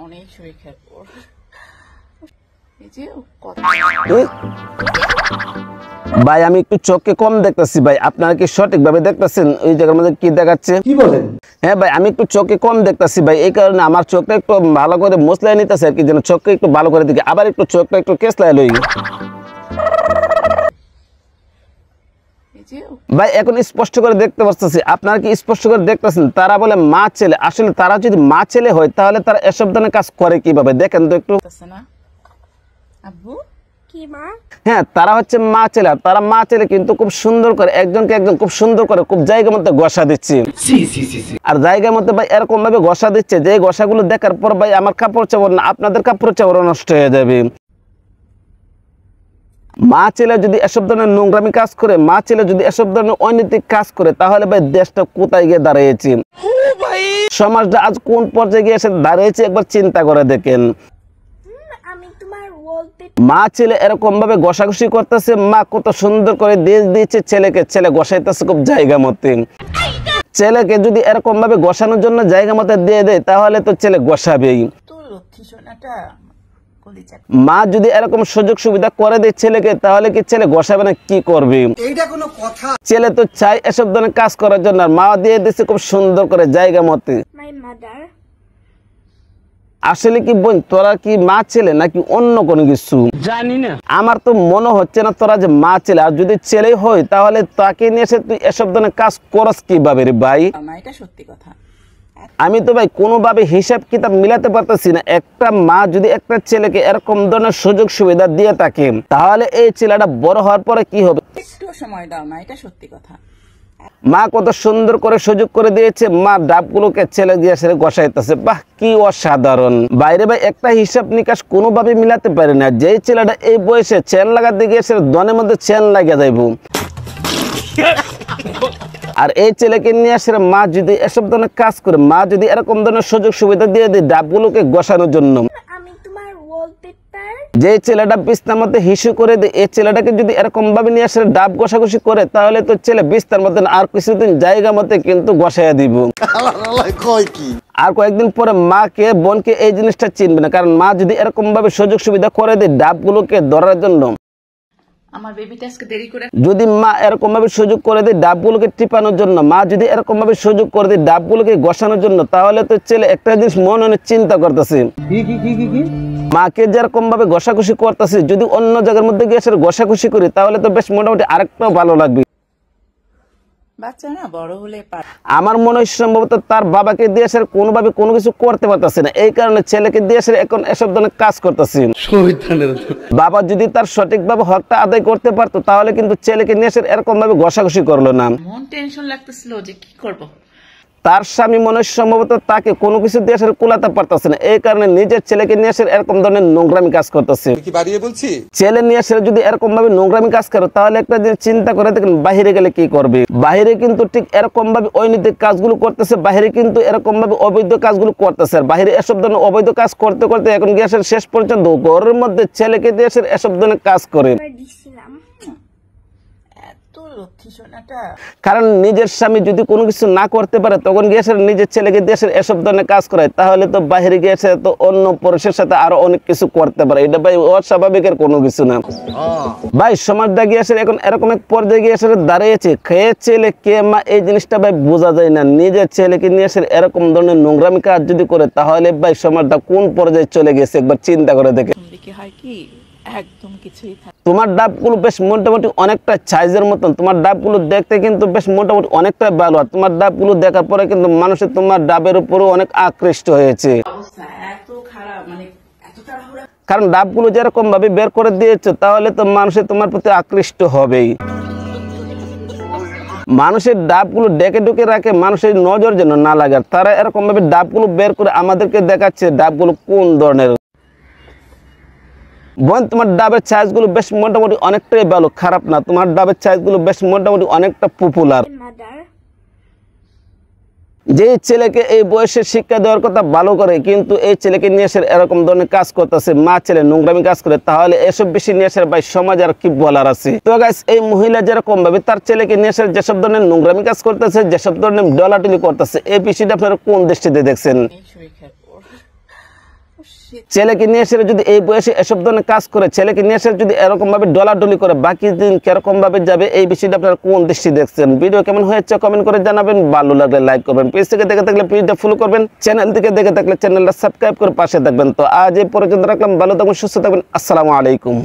অনেক শরীর খারাপ ওর। এই যে ভাই আমি একটু চোখকে কম দেখতেছি ভাই, আপনারা কি সঠিকভাবে দেখতেছেন ওই জায়গার মধ্যে কি দেখাচ্ছে? কি বলেন? হ্যাঁ ভাই আমি একটু চোখে কম দেখতেছি ভাই, এই কারণে আমার চোখটা একটু ভালো করে মশলাই নিতেছে আর কি, যেন চোখকে একটু ভালো করে দিকে, আবার একটু চোখটা একটু কেসলাই লই ভাই। এখন স্পষ্ট করে দেখতে পাচ্ছি, আপনারা কি স্পষ্ট করে দেখতেছেন? তারা বলে মা ছেলে, আসলে তারা যদি মা ছেলে হয় তাহলে তারা এসব ধরনের কাজ করে কিভাবে দেখেন তো একটু। আব্বু কি মা? হ্যাঁ তারা হচ্ছে মা ছেলে, তারা মা ছেলে কিন্তু খুব সুন্দর করে একজনকে একজন খুব সুন্দর করে খুব জায়গার মধ্যে ঘষা দিচ্ছে, আর জায়গার মধ্যে ভাই এরকম ভাবে ঘষা দিচ্ছে যে ঘষাগুলো দেখার পর ভাই আমার কাপড় চাপড় না আপনাদের কাপড় চাপড় নষ্ট হয়ে যাবে। মা ছেলে যদি এসব ধরনের নোংরামি কাজ করে, মা ছেলে যদি এসব ধরনের অনৈতিক কাজ করে, তাহলে ভাই দেশটা কোথায় গিয়ে দাঁড়িয়েছে, সমাজটা আজ কোন পর্যায়ে গিয়ে এসে দাঁড়িয়েছে একবার চিন্তা করে দেখেন। আমি তোমার বলতে মা ছেলে এরকম ভাবে ঘষাঘষি করতেছে, মা কত সুন্দর করে দেশ দিয়েছে ছেলেকে, ছেলে ঘষাইতেছে খুব জায়গা মতে। ছেলেকে যদি এরকম ভাবে ঘষানোর জন্য জায়গা মতে দিয়ে দেয় তাহলে তো ছেলে ঘষাবেই। মা যদি এরকম সুযোগ সুবিধা করে দেয় ছেলেকে তাহলে কি ছেলে ঘষাবে না কি করবে? এইটা কোনো কথা? ছেলে তো চাই এসব ধরনের কাজ করার জন্য, আর মা দিয়ে দিচ্ছে খুব সুন্দর করে জায়গা মতে। My mother. আসলে কি বোন তোরা কি মা ছেলে নাকি অন্য কোনো কিছু জানি না, আমার তো মনে হচ্ছে না তোরা যে মা ছেলে, আর যদি ছেলে হয় তাহলে তাকে নিয়ে এসে তুই এসব ধরনের কাজ করস কিভাবে রে ভাই? এটা সত্যি কথা। আমি তো ভাই কোনোভাবে হিসাব কিতাব মিলাতে পারতেছি না, একটা মা যদি একটা ছেলেকে এরকম ধরনের সুযোগ সুবিধা দিয়ে থাকে তাহলে এই ছেলেটা বড় হওয়ার পরে কি হবে? একটু সময় দাও না, এটা সত্যি কথা। মা কত সুন্দর করে সুযোগ করে দিয়েছে, মা ডাবগুলোকে ছেলে দিয়ে ছেলে ঘষাইতেছে, বাহ কি অসাধারণ। বাইরে ভাই একটা হিসাব নিকাশ কোনোভাবে মিলাতে পারে না, যেই ছেলেটা এই বয়সে চেন লাগাতে গিয়েছে দনের মধ্যে চেন লাগিয়ে যাইব, আর এই ছেলেকে নিয়ে আসলে মা যদি এসব ধরনের কাজ করে, মা যদি এরকম ধরনের সুযোগ সুবিধা দিয়ে দেয় ডাবগুলোকে ঘষানোর জন্য, আমি তোমার বলতে পার যে ছেলেটা বিছনার মধ্যে হিসু করে দেয়, এই ছেলেটাকে যদি এরকম ভাবে নিয়ে আসলে ডাব ঘষাঘষি করে তাহলে তো ছেলে বিছনার মধ্যে আর কিছুদিন জায়গা মতে কিন্তু ঘষাইয়া দিব, আর কয়েকদিন পরে মাকে বোনকে এই জিনিসটা চিনবে না, কারণ মা যদি এরকম ভাবে সুযোগ সুবিধা করে দেয় ডাবগুলোকে ধরার জন্য, আমার বেবিটা আজকে দেরি করে, যদি মা এরকম ভাবে সুযোগ করে দেয় ডাবগুলোকে টিপানোর জন্য, মা যদি এরকম ভাবে সুযোগ করে দেয় ডাবগুলোকে ঘষানোর জন্য, তাহলে তো ছেলে একটা জিনিস মনে চিন্তা করতেছে, মাকে যেরকম ভাবে ঘষাঘষি করতেছে যদি অন্য জায়গার মধ্যে গিয়ে সেটা ঘষাঘষি করি তাহলে তো বেশ মোটামুটি আরেকটাও ভালো লাগবে। বাচ্চা না বড় হলে আমার মনে হয় সম্ভবত তার বাবাকে দিয়ে সে কোনোভাবে কোনো কিছু করতে পারতেছে না, এই কারণে ছেলেকে দিয়ে সে এখন এসব ধরনের কাজ করতেছে। বাবা যদি তার সঠিকভাবে হকটা আদায় করতে পারতো তাহলে কিন্তু ছেলেকে নিয়ে এসে এরকম ভাবে ঘষাঘষি করলো না। মন টেনশন লাগতেছিল যে কি করব, তার স্বামী মনে হয় সম্ভবত তাকে কোনো কিছু দিয়ে সে কুলাতে পারতেছে না, এই কারণে নিজের ছেলেকে নিয়ে এসে এরকম ধরনের নোংরামি কাজ করতেছে। ছেলে নিয়ে এসে যদি এরকম ভাবে নোংরামি কাজ করে তাহলে একটা যে চিন্তা করে দেখেন বাহিরে গেলে কি করবে, বাহিরে কিন্তু ঠিক এরকম ভাবে অনৈতিক কাজগুলো করতেছে, বাহিরে কিন্তু এরকম ভাবে অবৈধ কাজগুলো করতেছে, আর বাহিরে এসব ধরনের অবৈধ কাজ করতে করতে এখন গিয়ে শেষ পর্যন্ত ঘরের মধ্যে ছেলেকে দিয়ে এসব ধরনের কাজ করে। দিছিলাম এত লক্ষ্মী সোনাটা, কারণ নিজের স্বামী যদি কোনো কিছু না করতে পারে তখন গিয়ে নিজের ছেলেকে দিয়ে এসব ধরনের কাজ করায়, তাহলে তো বাহিরে গিয়েছে তো অন্য পুরুষের সাথে আরো অনেক কিছু করতে পারে, এটা ভাই অস্বাভাবিকের কোনো কিছু না ভাই। সমাজটা গিয়ে এখন এরকম এক পর্যায়ে গিয়ে দাঁড়িয়েছে, খেয়ে ছেলে কে মা এই জিনিসটা ভাই বোঝা যায় না, নিজের ছেলেকে নিয়ে এরকম ধরনের নোংরামি কাজ যদি করে তাহলে ভাই সমাজটা কোন পর্যায়ে চলে গেছে একবার চিন্তা করে দেখে। হয় কি একদম কিছুই থাকে। তোমার ডাবগুলো বেশ মোটামুটি অনেকটা সাইজের মতন, তোমার ডাবগুলো দেখতে কিন্তু বেশ মোটামুটি অনেকটা ভালো, আর তোমার ডাবগুলো দেখার পরে কিন্তু মানুষের তোমার ডাবের উপরও অনেক আকৃষ্ট হয়েছে, অবস্থা এত খারাপ, মানে এত তাড়াহুড়া, কারণ ডাবগুলো যেরকম ভাবে বের করে দিয়েছে তাহলে তো মানুষের তোমার প্রতি আকৃষ্ট হবেই। মানুষের ডাবগুলো ডেকে ডুকে রাখে মানুষের নজর যেন না লাগে, তারা এরকম ভাবে ডাবগুলো বের করে আমাদেরকে দেখাচ্ছে ডাবগুলো কোন ধরনের। বোন তোমার ডাবের সাইজগুলো বেশ মোটামুটি অনেকটাই ভালো, খারাপ না, তোমার ডাবের সাইজগুলো বেশ মোটামুটি অনেকটা পপুলার। মাদার যে ছেলেকে এই বয়সে শিক্ষা দেওয়ার কথা ভালো করে কিন্তু এই ছেলেকে নিয়ে এসে এরকম ধরনের কাজ করতেছে, মা ছেলে নোংরামি কাজ করে, তাহলে এসব বেশি নিয়ে এসে ভাই সমাজ আর কি বলার আছে। তো গাইস এই মহিলা যেরকম ভাবে তার ছেলেকে নিয়ে এসে যেসব ধরনের নোংরামি কাজ করতেছে, যেসব ধরনের ডলাটলি করতেছে, এই বিষয়টা আপনারা কোন দৃষ্টিতে দেখছেন? ছেলেকে নিয়ে এসে যদি এই বয়সে এসব ধরনের কাজ করে, ছেলেকে নিয়ে এসে যদি এরকম ভাবে ডলাডলি করে, বাকি দিন কিরকম ভাবে যাবে এই বিষয়টা আপনারা কোন দৃষ্টি দেখছেন? ভিডিও কেমন হয়েছে কমেন্ট করে জানাবেন, ভালো লাগলে লাইক করবেন, পেজ থেকে দেখে থাকলে পেজটা ফলো করবেন, চ্যানেল থেকে দেখে থাকলে চ্যানেলটা সাবস্ক্রাইব করে পাশে থাকবেন। তো আজ এই পর্যন্ত রাখলাম, ভালো থাকবেন, সুস্থ থাকবেন, আসসালামু আলাইকুম।